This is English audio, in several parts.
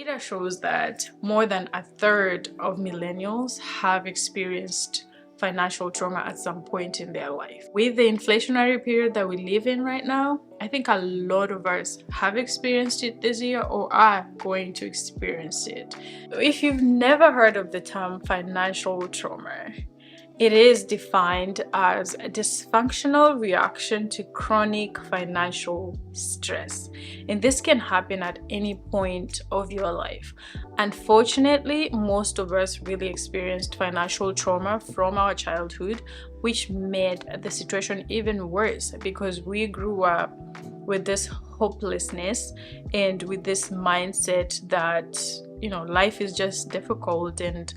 Data shows that more than a third of millennials have experienced financial trauma at some point in their life. With the inflationary period that we live in right now, I think a lot of us have experienced it this year or are going to experience it. If you've never heard of the term financial trauma, it is defined as a dysfunctional reaction to chronic financial stress. And this can happen at any point of your life. Unfortunately, most of us really experienced financial trauma from our childhood, which made the situation even worse because we grew up with this hopelessness and with this mindset that, life is just difficult and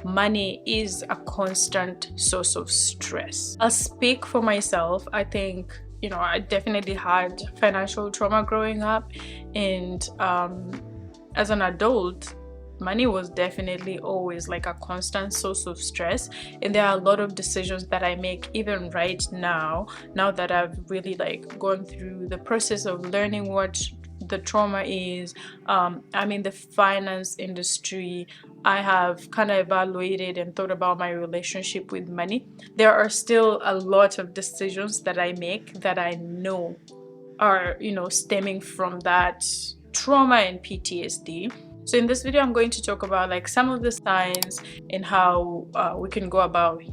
money is a constant source of stress. I'll speak for myself. I think, I definitely had financial trauma growing up, and as an adult, money was definitely always like a constant source of stress. And there are a lot of decisions that I make even right now that I've really gone through the process of learning what the trauma is. I'm in the finance industry. I have kind of evaluated and thought about my relationship with money. There are still a lot of decisions that I make that I know are, stemming from that trauma and PTSD. So in this video, I'm going to talk about some of the signs and how we can go about,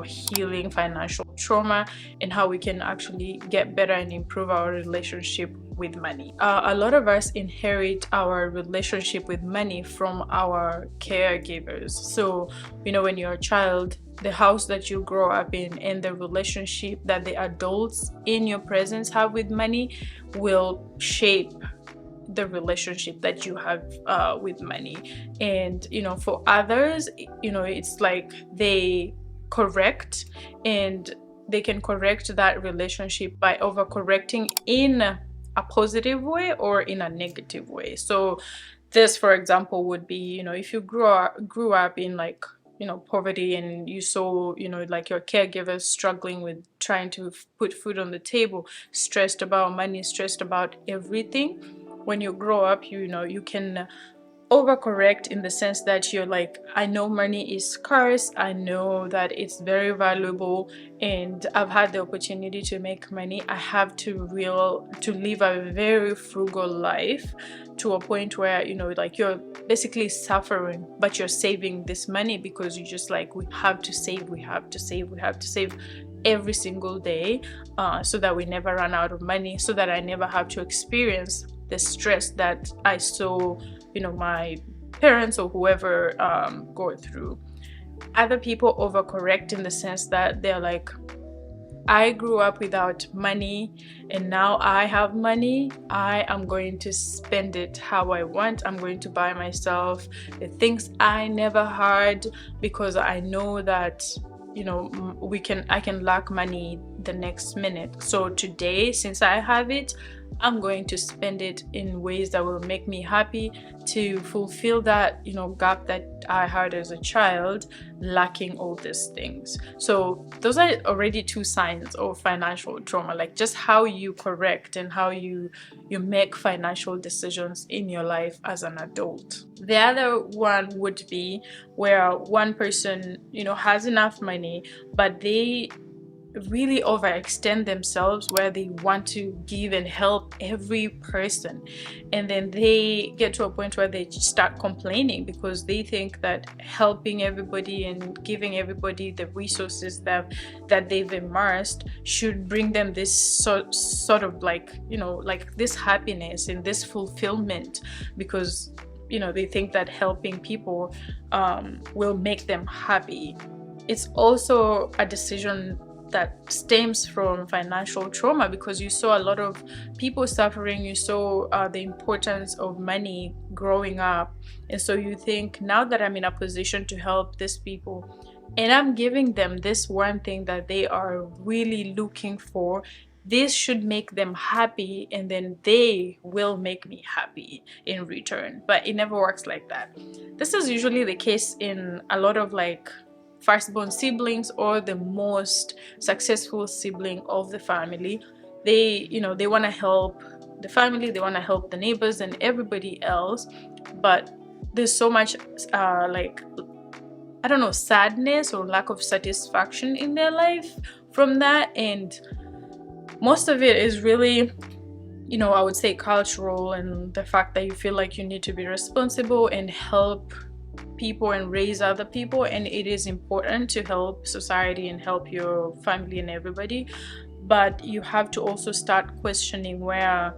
healing financial trauma and how we can actually get better and improve our relationship with money. A lot of us inherit our relationship with money from our caregivers. So, when you're a child, the house that you grow up in and the relationship that the adults in your presence have with money will shape the relationship that you have with money. And for others, it's like they correct, and they can correct that relationship by overcorrecting in a positive way or in a negative way. So this, for example, would be, if you grew up in poverty, and you saw your caregivers struggling with trying to put food on the table, stressed about money, stressed about everything. When you grow up, you can overcorrect in the sense that you're like, I know money is scarce, I know that it's very valuable, and I've had the opportunity to make money. I have to live a very frugal life to a point where you're basically suffering, but you're saving this money because you just we have to save, we have to save every single day, so that we never run out of money, so that I never have to experience the stress that I saw my parents or whoever go through. Other people overcorrect in the sense that they're like, I grew up without money and now I have money. I am going to spend it how I want. I'm going to buy myself the things I never had because I know that I can lack money the next minute. So today, since I have it, I'm going to spend it in ways that will make me happy to fulfill that gap that I had as a child, lacking all these things. So those are already two signs of financial trauma, just how you correct and how you make financial decisions in your life as an adult. The other one would be where one person has enough money, but they really overextend themselves, where they want to give and help every person, and then they get to a point where they start complaining because they think that helping everybody and giving everybody the resources that they've amassed should bring them this sort of this happiness and this fulfillment, because they think that helping people will make them happy. It's also a decision that stems from financial trauma because you saw a lot of people suffering, you saw the importance of money growing up, and so you think, now that I'm in a position to help these people and I'm giving them this one thing that they are really looking for, this should make them happy, and then they will make me happy in return. But it never works like that. This is usually the case in a lot of firstborn siblings or the most successful sibling of the family. They want to help the family, they want to help the neighbors and everybody else, but there's so much like, I don't know, sadness or lack of satisfaction in their life from that. And most of it is really, I would say cultural, and the fact that you feel like you need to be responsible and help people and raise other people. And it is important to help society and help your family and everybody, but you have to also start questioning where,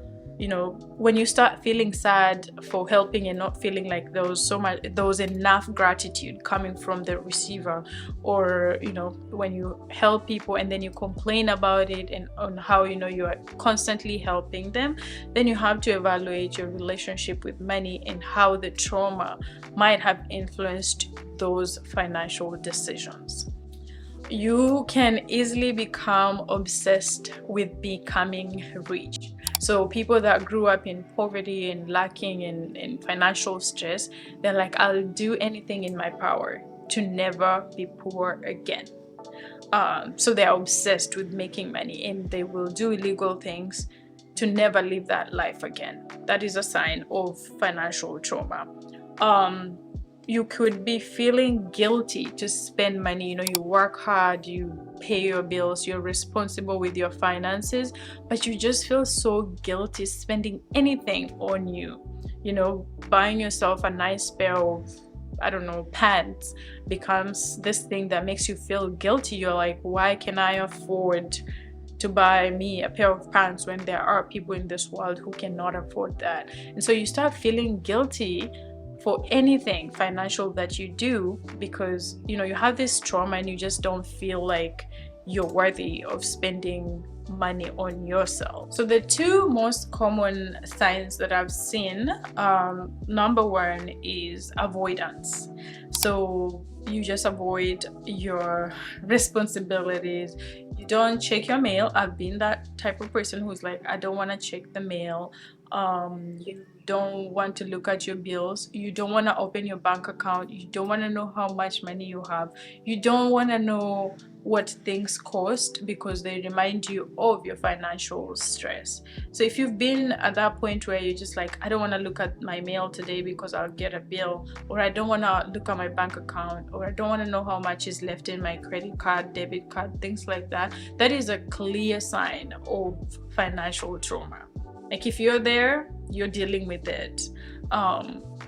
when you start feeling sad for helping and not feeling like there was enough gratitude coming from the receiver, or when you help people and then you complain about it and on how you are constantly helping them, then you have to evaluate your relationship with money and how the trauma might have influenced those financial decisions. You can easily become obsessed with becoming rich. So people that grew up in poverty and lacking in financial stress, they're like, I'll do anything in my power to never be poor again. So they're obsessed with making money, and they will do illegal things to never live that life again. That is a sign of financial trauma. You could be feeling guilty to spend money. You work hard, you pay your bills, you're responsible with your finances, but you just feel so guilty spending anything on you. Buying yourself a nice pair of, I don't know, pants becomes this thing that makes you feel guilty. You're like, why can I afford to buy me a pair of pants when there are people in this world who cannot afford that? And so you start feeling guilty for anything financial that you do, because you have this trauma and you just don't feel like you're worthy of spending money on yourself. So the two most common signs that I've seen, number one is avoidance. So you just avoid your responsibilities. You don't check your mail. I've been that type of person who's like, I don't want to check the mail. You don't want to look at your bills. You don't want to open your bank account. You don't want to know how much money you have. You don't want to know what things cost, because they remind you of your financial stress. So if you've been at that point where you're just like, I don't want to look at my mail today because I'll get a bill, or I don't want to look at my bank account, or I don't want to know how much is left in my credit card, debit card, things like that, that is a clear sign of financial trauma. Like, if you're there, you're dealing with it.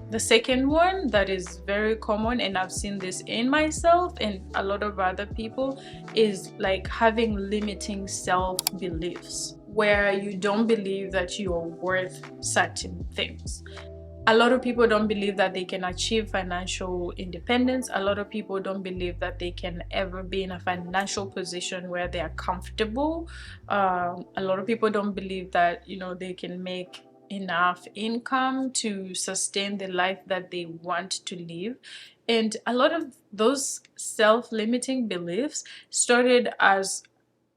The second one that is very common, and I've seen this in myself and a lot of other people, is like having limiting self-beliefs, where you don't believe that you're worth certain things. A lot of people don't believe that they can achieve financial independence. A lot of people don't believe that they can ever be in a financial position where they are comfortable. A lot of people don't believe that they can make enough income to sustain the life that they want to live. And a lot of those self-limiting beliefs started as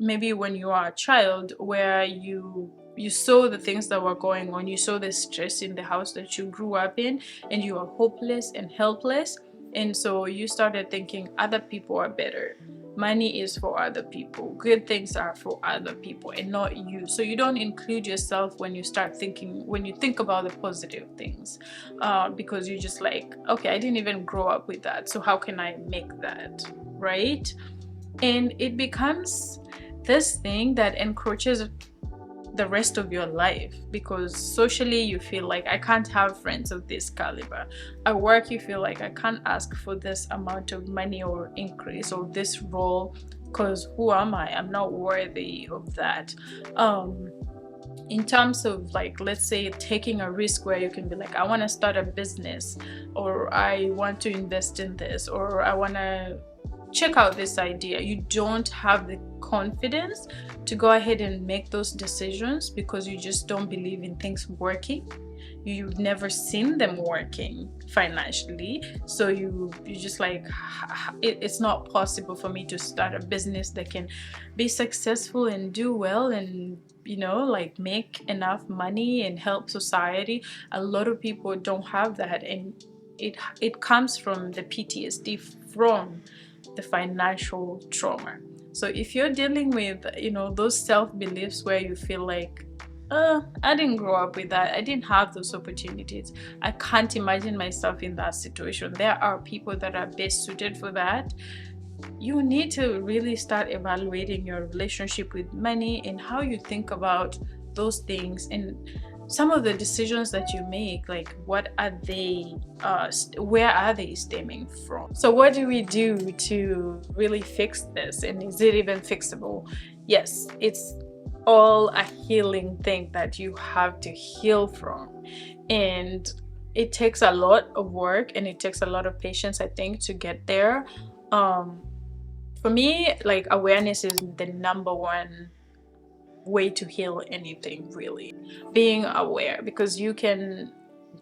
maybe when you are a child, where you saw the things that were going on, you saw the stress in the house that you grew up in, and you are hopeless and helpless. And so you started thinking other people are better. Money is for other people. Good things are for other people and not you. So you don't include yourself when you think about the positive things, because you're just like, okay, I didn't even grow up with that, so how can I make that, right? And it becomes this thing that encroaches the rest of your life, because socially you feel like, I can't have friends of this caliber. At work you feel like, I can't ask for this amount of money or increase or this role, because who am I'm not worthy of that. In terms of, like, let's say taking a risk, where you can be like, I want to start a business, or I want to invest in this, or I want to check out this idea, you don't have the confidence to go ahead and make those decisions, because you just don't believe in things working. You've never seen them working financially, so you just like, it's not possible for me to start a business that can be successful and do well and like make enough money and help society. A lot of people don't have that, and it comes from the PTSD from the financial trauma. So if you're dealing with those self-beliefs where you feel like I didn't grow up with that. I didn't have those opportunities. I can't imagine myself in that situation. There are people that are best suited for that. You need to really start evaluating your relationship with money and how you think about those things, and some of the decisions that you make, like what are they, where are they stemming from? So what do we do to really fix this, and is it even fixable? Yes, it's all a healing thing that you have to heal from, and it takes a lot of work and it takes a lot of patience, I think, to get there. For me, like, awareness is the number one way to heal anything, really. Being aware, because you can,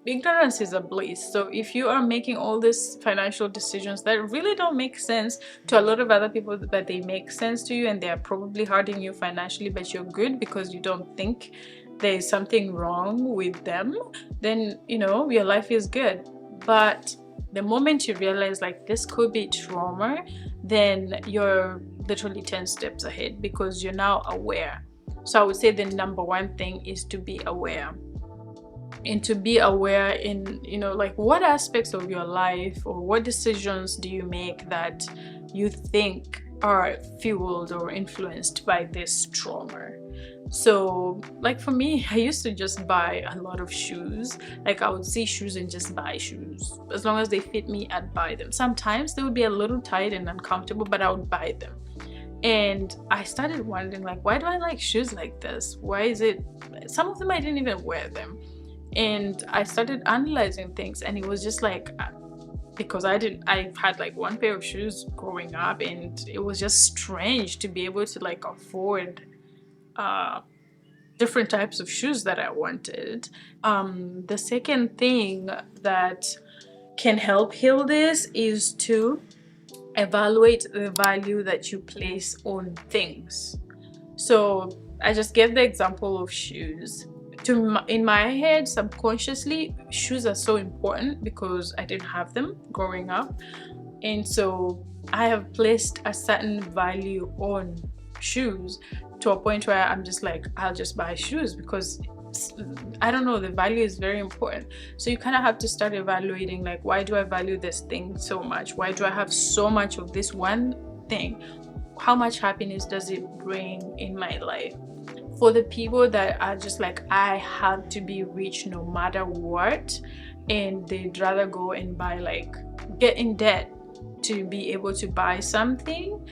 ignorance is a bliss. So if you are making all these financial decisions that really don't make sense to a lot of other people, but they make sense to you and they are probably hurting you financially, but you're good because you don't think there's something wrong with them, then your life is good. But the moment you realize, like, this could be trauma, then you're literally 10 steps ahead because you're now aware. So I would say the number one thing is to be aware, and to be aware in, like, what aspects of your life or what decisions do you make that you think are fueled or influenced by this trauma. So, like, for me, I used to just buy a lot of shoes. Like, I would see shoes and just buy shoes. As long as they fit me, I'd buy them. Sometimes they would be a little tight and uncomfortable, but I would buy them. And I started wondering, like, why do I like shoes like this? Why is it, some of them I didn't even wear them. And I started analyzing things, and it was just like, because I had like one pair of shoes growing up, and it was just strange to be able to, like, afford different types of shoes that I wanted. The second thing that can help heal this is to evaluate the value that you place on things. So I just gave the example of shoes. In my head, subconsciously, shoes are so important because I didn't have them growing up, and so I have placed a certain value on shoes to a point where I'm just like, I'll just buy shoes because, I don't know, the value is very important. So you kind of have to start evaluating, like, why do I value this thing so much? Why do I have so much of this one thing? How much happiness does it bring in my life? For the people that are just like, I have to be rich no matter what, and they'd rather go and buy, like, get in debt to be able to buy something,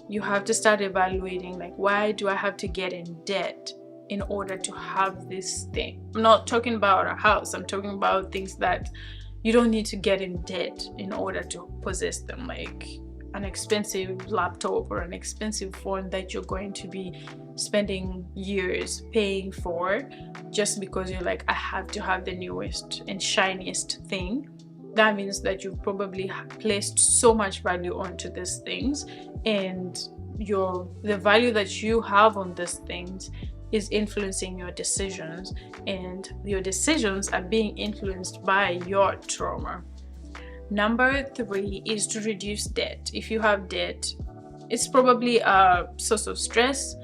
you have to start evaluating, like, why do I have to get in debt in order to have this thing? I'm not talking about a house. I'm talking about things that you don't need to get in debt in order to possess them, like an expensive laptop or an expensive phone that you're going to be spending years paying for just because you're like, I have to have the newest and shiniest thing. That means that you've probably placed so much value onto these things, and the value that you have on these things is influencing your decisions, and your decisions are being influenced by your trauma. Number 3 is to reduce debt. If you have debt, it's probably a source of stress,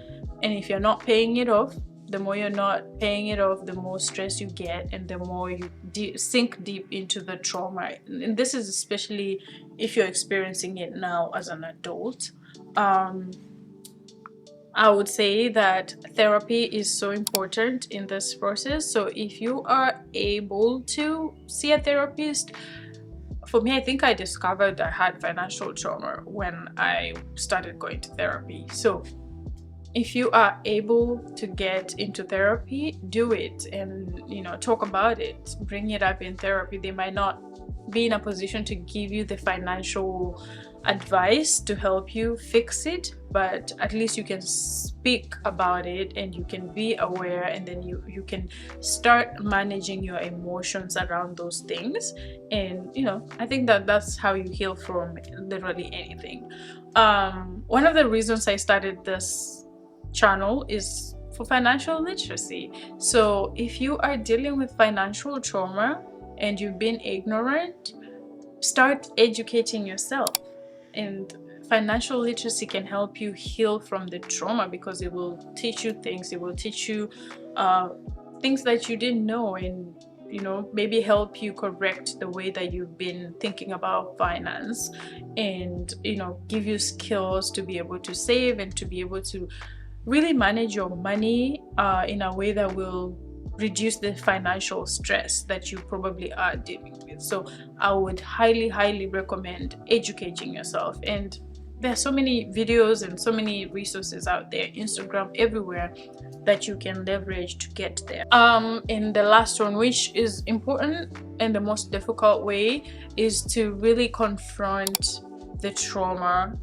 and if you're not paying it off, the more you're not paying it off, the more stress you get, and the more you sink deep into the trauma. And this is especially if you're experiencing it now as an adult. I would say that therapy is so important in this process. So if you are able to see a therapist, for me, I think I discovered I had financial trauma when I started going to therapy. So if you are able to get into therapy, do it, and talk about it, bring it up in therapy. They might not be in a position to give you the financial advice to help you fix it, but at least you can speak about it and you can be aware, and then you can start managing your emotions around those things. And I think that's how you heal from literally anything. One of the reasons I started this channel is for financial literacy. So if you are dealing with financial trauma and you've been ignorant, start educating yourself. And financial literacy can help you heal from the trauma, because it will teach you things. It will teach you things that you didn't know, and maybe help you correct the way that you've been thinking about finance, and give you skills to be able to save and to be able to really manage your money in a way that will reduce the financial stress that you probably are dealing with. So I would highly recommend educating yourself. And there are so many videos and so many resources out there, Instagram, everywhere, that you can leverage to get there. And the last one, which is important and the most difficult way, is to really confront the trauma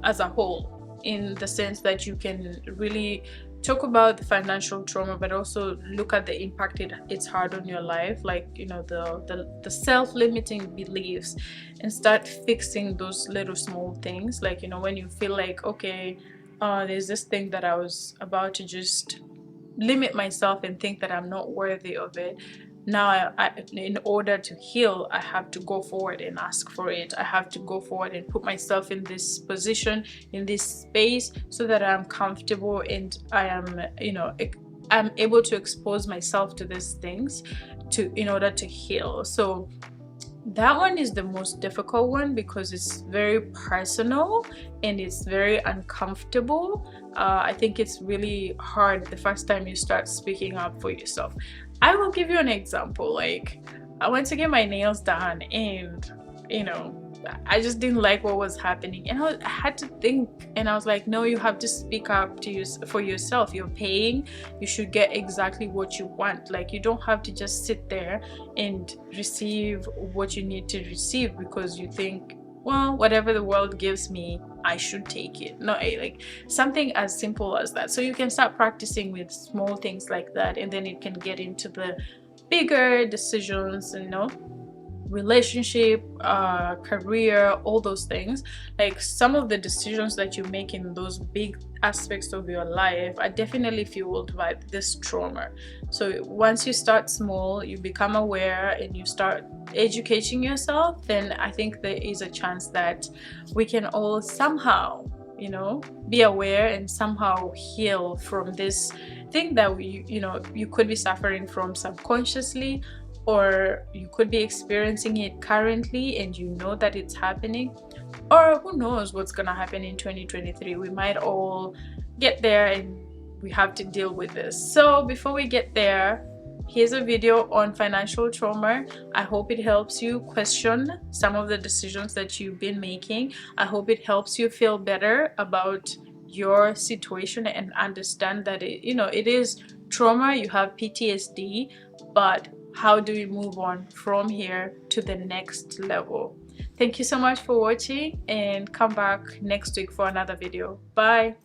as a whole, in the sense that you can really talk about the financial trauma, but also look at the impact it's had on your life, like the self-limiting beliefs, and start fixing those little small things, like when you feel like, okay, there's this thing that I was about to just limit myself and think that I'm not worthy of it. Now in order to heal, I have to go forward and ask for it. I have to go forward and put myself in this position, in this space, so that I'm comfortable and I am I'm able to expose myself to these things in order to heal. So that one is the most difficult one, because it's very personal and it's very uncomfortable. I think it's really hard the first time you start speaking up for yourself. I will give you an example. Like, I went to get my nails done, and I just didn't like what was happening, and I had to think, and I was like, no, you have to speak up for yourself. You're paying, you should get exactly what you want. Like, you don't have to just sit there and receive what you need to receive because you think, well, whatever the world gives me, I should take it. No, like something as simple as that. So you can start practicing with small things like that, and then it can get into the bigger decisions, relationship, career, all those things. Like, some of the decisions that you make in those big aspects of your life are definitely fueled by this trauma. So once you start small, you become aware, and you start educating yourself, then I think there is a chance that we can all somehow be aware and somehow heal from this thing that you could be suffering from subconsciously, or you could be experiencing it currently and you know that it's happening, or who knows what's gonna happen in 2023. We might all get there, and we have to deal with this. So before we get there, here's a video on financial trauma. I hope it helps you question some of the decisions that you've been making. I hope it helps you feel better about your situation and understand that it is trauma. You have PTSD, but how do we move on from here to the next level? Thank you so much for watching, and come back next week for another video. Bye.